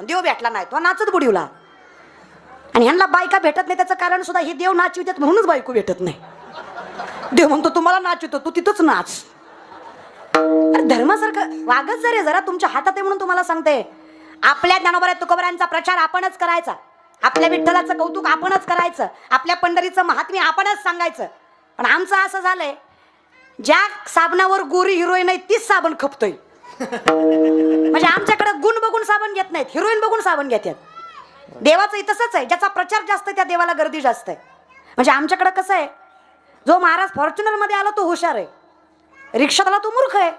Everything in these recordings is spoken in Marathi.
देव भेटला नाही, तो नाचत बुडीवला. आणि ह्यांना बायका भेटत नाही त्याचं कारण सुद्धा हे देव नाचवितात म्हणूनच बायको भेटत नाही. देव म्हणतो तुम्हाला नाचवितो, तू तिथंच नाच. अरे धर्मासारखं वागत जरे जरा, तुमच्या हातात आहे म्हणून तुम्हाला सांगते. आपल्या ज्ञानोबा तुकोबरांचा प्रचार आपणच करायचा, आपल्या विठ्ठलाचं कौतुक आपणच करायचं, आपल्या पंढरीचं महात्म्य आपणच सांगायचं. पण आमचं असं झालंय, ज्या साबणावर गोरी हिरोईन आहे तीच साबण खपतोय. म्हणजे आमच्याकडे गुण बघून साबण घेत नाहीत, हिरोईन बघून साबण घेतात. देवाचं तसंच आहे, ज्याचा प्रचार जास्त आहे त्या देवाला गर्दी जास्त आहे. म्हणजे आमच्याकडे कसं आहे, जो महाराज फॉर्च्युनर मध्ये आला तो हुशार आहे, रिक्षात आला तो मूर्ख आहे.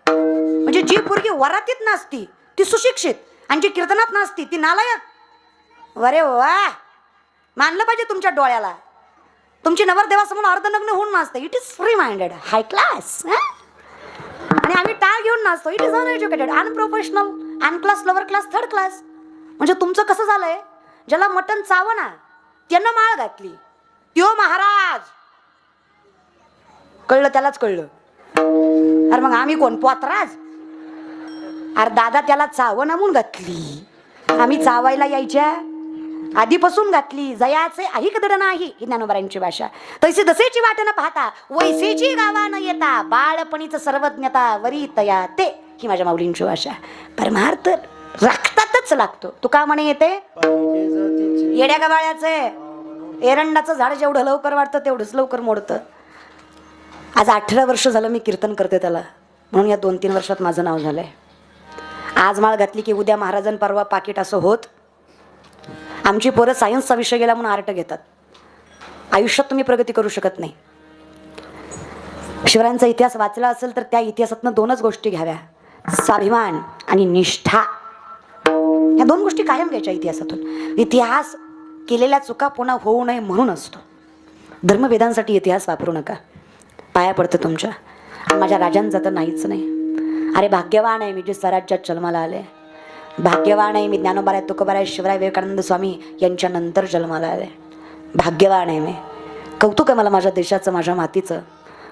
म्हणजे जी पोरगी वरातीत नाचती ती सुशिक्षित, आणि जी कीर्तनात नाचती ती नालायक. अरे वा, मानलं पाहिजे तुमच्या डोळ्याला. तुमची नवरदेवासमोर अर्धनग्न होऊन नाचते, it is free minded, high class. आणि आम्ही टाळ घेऊन नाचतो, it is uneducated, unprofessional, unclass, lower class, third class. म्हणजे तुमचं कसं झालंय, ज्याला मटण चावना त्यानं माळ घातली, त्यो महाराज. कळलं त्यालाच कळलं. अरे मग आम्ही कोण पोतराज? अरे दादा त्याला चावना म्हणून घातली, आम्ही चावायला यायच्या आधीपासून घातली. जयाचे आई कदर नाही, ही ज्ञानोबारांची भाषा. तैसे दसेची वाट न पाहता वैसेची गावा न येता, बाळपणीच सर्वज्ञता वरी तया ते, ही माझ्या माऊलींची भाषा. परमार्थ रक्तातच लागतो. तुका म्हणे येते येड्या गबाळ्याचे, एरंडाचं झाड जेवढं लवकर वाढतं तेवढंच लवकर मोडतं. आज 18 वर्ष झालं मी कीर्तन करते त्याला, म्हणून या 2-3 वर्षात माझं नाव झालंय. आज माळ घातली की उद्या महाराजां परवा पाकिट असं होत. आमची पोरं सायन्सचा विषय गेला म्हणून आर्ट घेतात. आयुष्यात तुम्ही प्रगती करू शकत नाही. शिवरायांचा इतिहास वाचला असेल तर त्या इतिहासातनं 2च गोष्टी घ्याव्या, स्वाभिमान आणि निष्ठा. ह्या 2 गोष्टी कायम घ्यायच्या इतिहासातून. इतिहास केलेल्या चुका पुन्हा होऊ नये म्हणून असतो. धर्मवेदांसाठी इतिहास वापरू नका, पाया पडतं तुमच्या. माझ्या राजांचा तर नाहीच नाही. अरे भाग्यवान आहे मी जे स्वराज्यात जन्माला आले, भाग्यवान आहे मी ज्ञानोबा तुकोबा शिवराय विवेकानंद स्वामी यांच्या नंतर जन्माला आले. भाग्यवान आहे मी. कौतुक आहे मला माझ्या देशाचं, माझ्या मातीचं.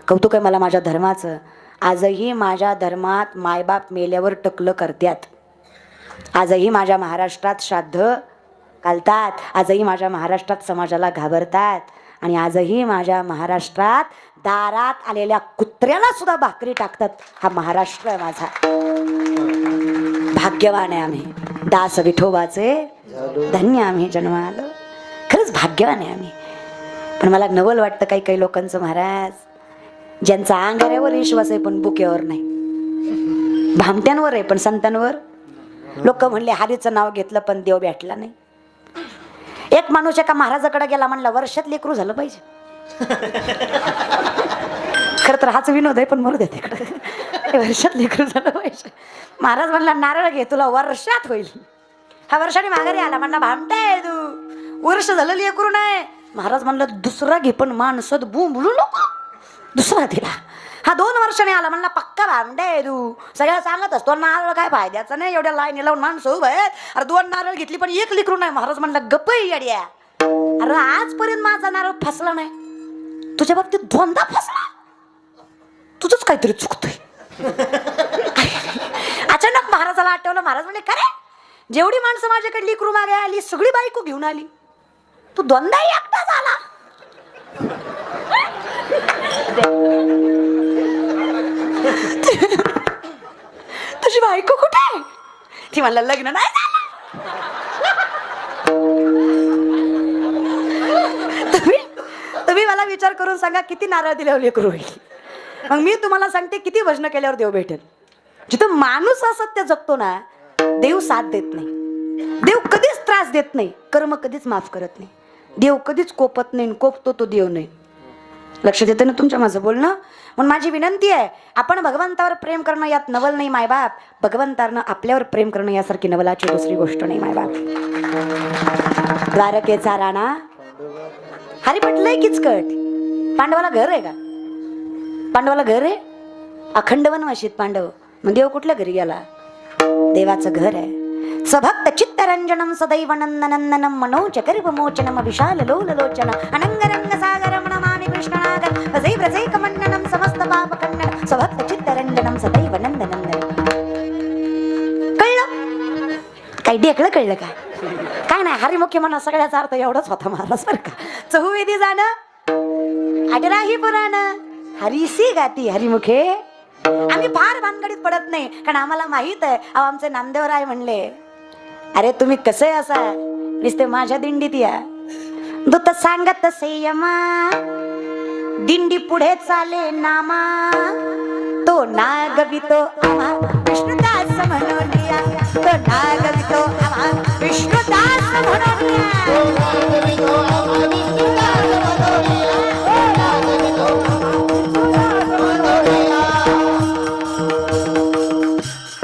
कौतुक आहे मला माझ्या धर्माचं. आजही माझ्या धर्मात मायबाप मेल्यावर टकलं करतात. आजही माझ्या महाराष्ट्रात श्राद्ध घालतात. आजही माझ्या महाराष्ट्रात समाजाला घाबरतात. आणि आजही माझ्या महाराष्ट्रात दारात आलेल्या कुत्र्याला सुद्धा भाकरी टाकतात. हा महाराष्ट्र आहे माझा. भाग्यवान आहे आम्ही, दास विठोबाचे धन्य आम्ही जन्मालो. खरंच भाग्यवान आहे आम्ही. पण मला नवल वाटतं काही काही लोकांचं, महाराज ज्यांचा अंगाऱ्यावर विश्वास आहे पण बुक्यावर नाही, भामट्यांवर आहे पण संतांवर. लोक म्हणले हरीचं नाव घेतलं पण देव भेटला नाही. एक माणूस एका महाराजाकडे गेला, म्हणला वर्षात लेकरू झालं पाहिजे. खरं तर हाच विनोद आहे पण मरू दे तिकडे. वर्षात लेकरू झालं पाहिजे. महाराज म्हणला नारळ घे, तुला वर्षात होईल. हा वर्षाने माघारी आला, म्हणला भामटाय तू, वर्ष झालं लेकरू नाही. महाराज म्हणलं दुसरा घे पण माणसात बोलू नको. दुसरा दिला. हा 2 वर्षाने आला, म्हणला पक्का भामटाय तू, सगळ्याला सांगत असतो नारळ काय फायद्याचं नाही, एवढ्या लाईनी लावून माणसं उभं आहेत. अरे 2 नारळ घेतली पण 1 लेकरू नाही. महाराज म्हणला गप्प येड्या, अरे आजपर्यंत माझा नारळ फसला नाही, तुझ्या बाबतीत 2दा फसला. तुझंच काहीतरी चुकतोय. अचानक महाराजाला आठवलं. महाराज म्हणले खरे, जेवढी माणसं माझ्याकडे लेकरू मागे आली सगळी बायको घेऊन आली, तू 2दा एकटा झाला. तुझी बायको कुठे आहे? ती म्हणला लग्न नाही झालं. तुम्ही मला विचार करून सांगा किती नारळ दिल्यावर लेकरू होईल. मग मी तुम्हाला सांगते किती भजन केल्यावर देव भेटेल. जिथं माणूस असत्य जगतो ना, देव साथ देत नाही. देव कधीच त्रास देत नाही. कर्म कधीच माफ करत नाही. देव कधीच कोपत नाही, कोपतो तो देव नाही. लक्ष देते ना तुमच्या माझं बोलणं. म्हणून माझी विनंती आहे, आपण भगवंतावर प्रेम करणं यात नवल नाही मायबाप. भगवंतानं आपल्यावर प्रेम करणं यासारखी नवलाची दुसरी गोष्ट नाही मायबाप. द्वारकेचा राणा हरिपट लय किचकट. पांडवाला घर आहे का? पांडवाला घर आहे? अखंड वनवाशीत पांडव. मग देव कुठल्या घरी गेला? देवाचं घर आहे. सभक्त चित्तरंजनम सदैव नंदनंदनम मनोचकर विमोचनम विशाल लोललोचन अनंगरंग सागरम नमामि कृष्णनागर वजै व्रजै कमंडनम समस्त पाप खंडन सभक्त चित्तरंजनम सदैव नंदनंदनम. कळलं? काही ढेकळं कळलं काय नाही, हरिमुखी म्हणा सगळ्याचा अर्थ एवढाच होता महाराज बरं का. चहुवेदी जाणं अठराही पुराण हरिसी गाती हरिमुखे. आम्ही फार भानगडीत पडत नाही, कारण आम्हाला माहित आहे. आमचे नामदेवराय म्हणले, अरे तुम्ही कसे असा नुसते माझ्या दिंडीत या. दूत सांगत संयमा दिंडी पुढे चाले नामा. तो नागवितो आम्हा विष्णुदास म्हणून या. तो नागवितो आम्हा विष्णुदास म्हणून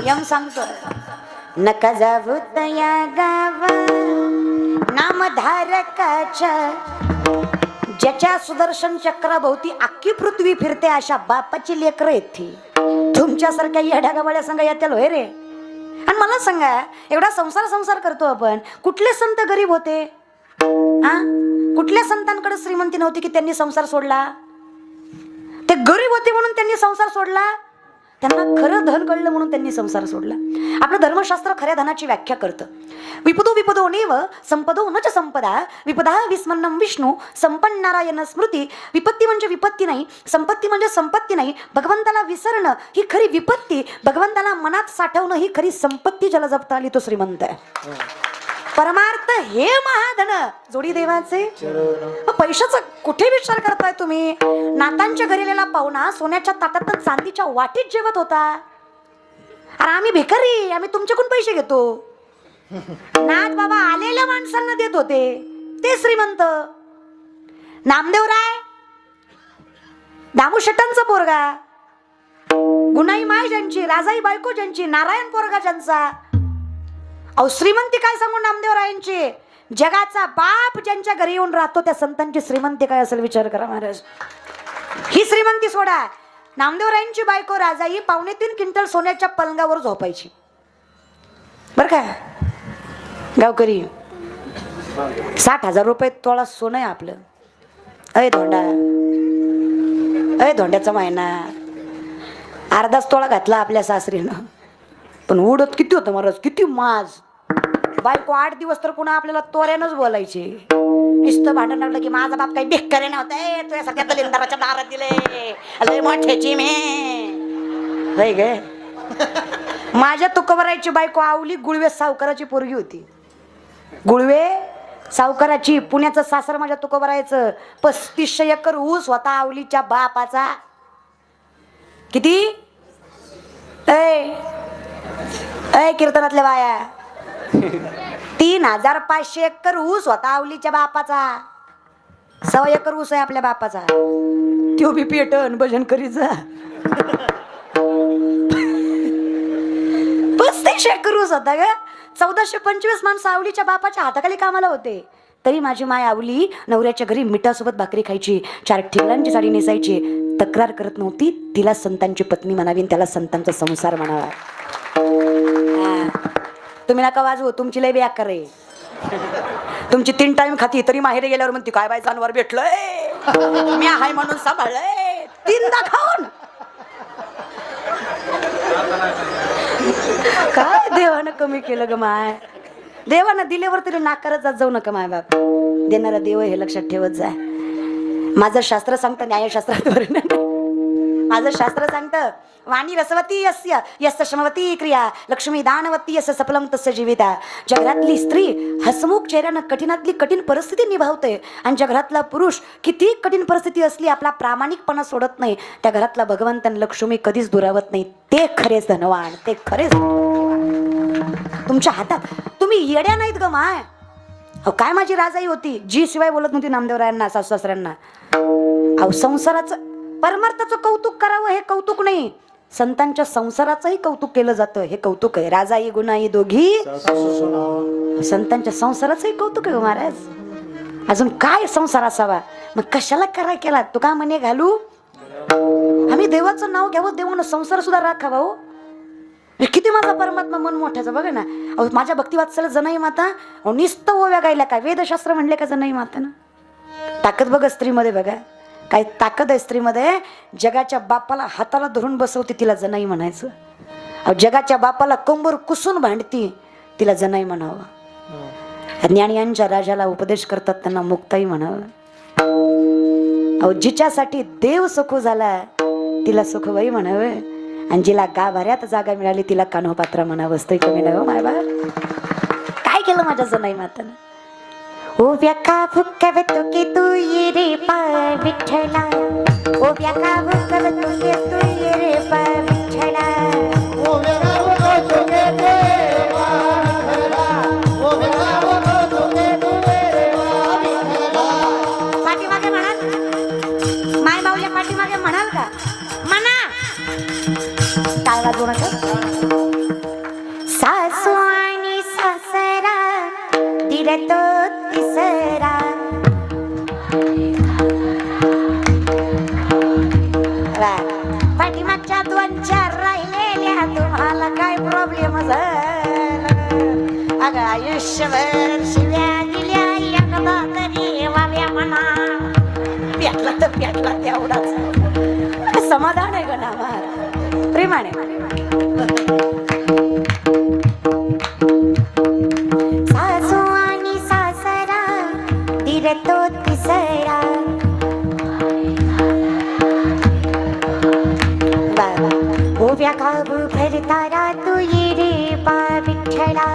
यम सांगतो, नका जाऊ तया गावा नामधारकाच्या. ज्याच्या सुदर्शन चक्राभोवती अख्खी पृथ्वी फिरते अशा बापाची लेकरं आहेत ती. तुमच्यासारख्या येड्या गवाड्या संघ येतील होय रे. आणि मला सांगा, एवढा संसार करतो आपण, कुठले संत गरीब होते? कुठल्या संतांकडे श्रीमंती नव्हती की त्यांनी संसार सोडला? ते गरीब होते म्हणून त्यांनी संसार सोडला? त्यांना खरं धन कळलं म्हणून त्यांनी संसार सोडला. आपलं धर्मशास्त्र खऱ्या धनाची व्याख्या करतं. विपदो विपदो नेव संपदो न च संपदा विपदा विस्मन्नम विष्णू संपन्नारायण स्मृती. विपत्ती म्हणजे विपत्ती नाही, संपत्ती म्हणजे संपत्ती नाही. भगवंताला विसरणं ही खरी विपत्ती, भगवंताला मनात साठवणं ही खरी संपत्ती. ज्याला जपता आली तो श्रीमंत आहे. परमार्थ हे महाधन जोडी देवाचे. पैशाचा कुठे विचार करताय तुम्ही? नातांच्या घरीलेला पाहुणा सोन्याच्या ताटात चांदीच्या वाटीत जेवत होता. अरे आम्ही भिकारी, आम्ही तुमच्याकडून पैसे घेतो. नाथ बाबा आलेल्या माणसांना देत होते, ते श्रीमंत. नामदेवराय दामू शेट्टांचा पोरगा, गुणाई माय ज्यांची, राजाई बायको ज्यांची, नारायण पोरगा ज्यांचा. अहो श्रीमंती काय सांगू नामदेवरायांची. जगाचा बाप ज्यांच्या घरी येऊन राहतो त्या संतांची श्रीमंती काय असेल विचार करा महाराज. ही श्रीमंती सोडा. नामदेवरायांची बायको राजाई 3.5 क्विंटल सोन्याच्या पलंगावर झोपायची बर का. गावकरी 60,000 रुपये तोळा सोनं आहे आपलं. अय धोंडा, अय धोंड्याचा महिना अर्धाच तोळा घातला आपल्या सासरीनं. पण उडत किती होतं महाराज, किती माज. बायको 8 दिवस तर पुन्हा आपल्याला तोऱ्यानंच बोलायचे. नुसतं भांडण लागलं की माझा बाप काही बेकार नव्हता, तुझ्यासारख्या दलिंदराच्या दारात दिले लय मोठ्याची मी होय गे. माझ्या तुकोबरायची बायको आवली गुळवे सावकाराची पोरगी होती. गुळवे सावकाराची, पुण्याचं सासर माझ्या तुकोबरायचं. 3500 एकर ऊस होता आवलीच्या बापाचा. किती? अय कीर्तनातल्या बाया 3500 एकर ऊस होता आवलीच्या बापाचा. 100 एकर ऊस आहे आपल्या बापाचा. त्यो बी पेटन भजन करीत जा. 3500 एकर ऊस होता ग. 1425 माणसं आवलीच्या बापाच्या हाताखाली कामाला होते. तरी माझी माय आवली नवऱ्याच्या घरी मिठासोबत भाकरी खायची, 4 ठिगळांची साडी नेसायची. तक्रार करत नव्हती. तिला संतांची पत्नी म्हणावी, त्याला संतांचा संसार म्हणावा. तुम्ही नका वाजवू, तुमची लय बेकार आहे. तुमची 3 टाइम खाती तरी माहेरी गेल्यावर म्हणती काय बाय जानवर भेटलंय, मी आहे म्हणून सांभाळलंय 3दा खाऊन. काय देवानं कमी केलं ग माय. देवानं दिल्यावर तरी नाकारत जात जाऊ नका माय बाप. देणारा देव हे लक्षात ठेवत जा. माझं शास्त्र सांगतं, न्यायशास्त्रात माझं शास्त्र सांगतं, वाणी रसवती यस्य यस्य श्रमवती क्रिया लक्ष्मी दानवती यस्य सफलम तस्य जीविता. जगरातली स्त्री हसमुख चेहऱ्यानं कठीणातली कठीण परिस्थिती निभावते, आणि जगरातला पुरुष किती कठीण परिस्थिती असली आपला प्रामाणिकपणा सोडत नाही. त्या घरातला भगवंत लक्ष्मी कधीच दुरावत नाही. ते खरेच धनवान, ते खरेच तुमच्या हातात. तुम्ही येड्या नाहीत ग माय. अहो काय माझी राजाई होती, जी शिवाय बोलत नव्हती नामदेवरायांना, सासू सासऱ्यांना. अहो संसाराचं परमार्थाचं कौतुक करावं हे कौतुक नाही, संतांच्या संसाराचंही कौतुक केलं जातं हे कौतुक आहे. राजाई गुणाई दोघी संतांच्या संसाराचंही कौतुक आहे महाराज. अजून काय संसार असावा, मग कशाला कराय केला. तू का म्हणे घालू, आम्ही देवाचं नाव घ्यावं, देवानं संसार सुद्धा राखावा. हो किती माझा परमात्मा मन मोठ्याचा बघा ना. अहो माझ्या भक्तिवात्सल जनाई माता निस्त ओव्या गायला काय वेदशास्त्र म्हणले का जनाई माता ना. ताकद बघा स्त्रीमध्ये, बघा काय ताकद आहे स्त्रीमध्ये. जगाच्या बापाला हाताला धरून बसवते तिला जनाई म्हणायचं. अहो जगाच्या बापाला कंबर कुसून भांडती तिला जनाई म्हणावं. ज्ञानियांच्या राजाला उपदेश करतात त्यांना मुक्ताई म्हणावं. अहो जिच्यासाठी देव सुखू झाला तिला सुखबाई म्हणावं. आणि जिला गाभाऱ्यात जागा मिळाली तिला कान्होपात्रा म्हणावं. असतंय कमी नाही हो मायबा. काय केलं माझ्या जनाई मातानं? उभ्या का फुक्कावे तुके तू ये रे पा विठ्ठला. उभ्या का फुक्कावे तुके तू ये रे पा विठ्ठला. पाठीमागे म्हणाल माय माऊल्या पाठीमागे म्हणाल का? म्हणा. काय वाजवू नका. सासू आणि सासरा दीर तो तिसरा. पाठीमागच्या 2-4 राहिलेल्या तुम्हाला काय प्रॉब्लेम झाला? अगं आयुष्यभर शिव्या दिल्या एकदा तरी वाव्या म्हणा. पेटला तर पेटला तेवढाच समाधान आहे गं नावा प्रेमाने. सासू आणि सासरा दीर तो तिसरा. उभ्या काबू भरतारा तू ये रे पा विठ्ठला.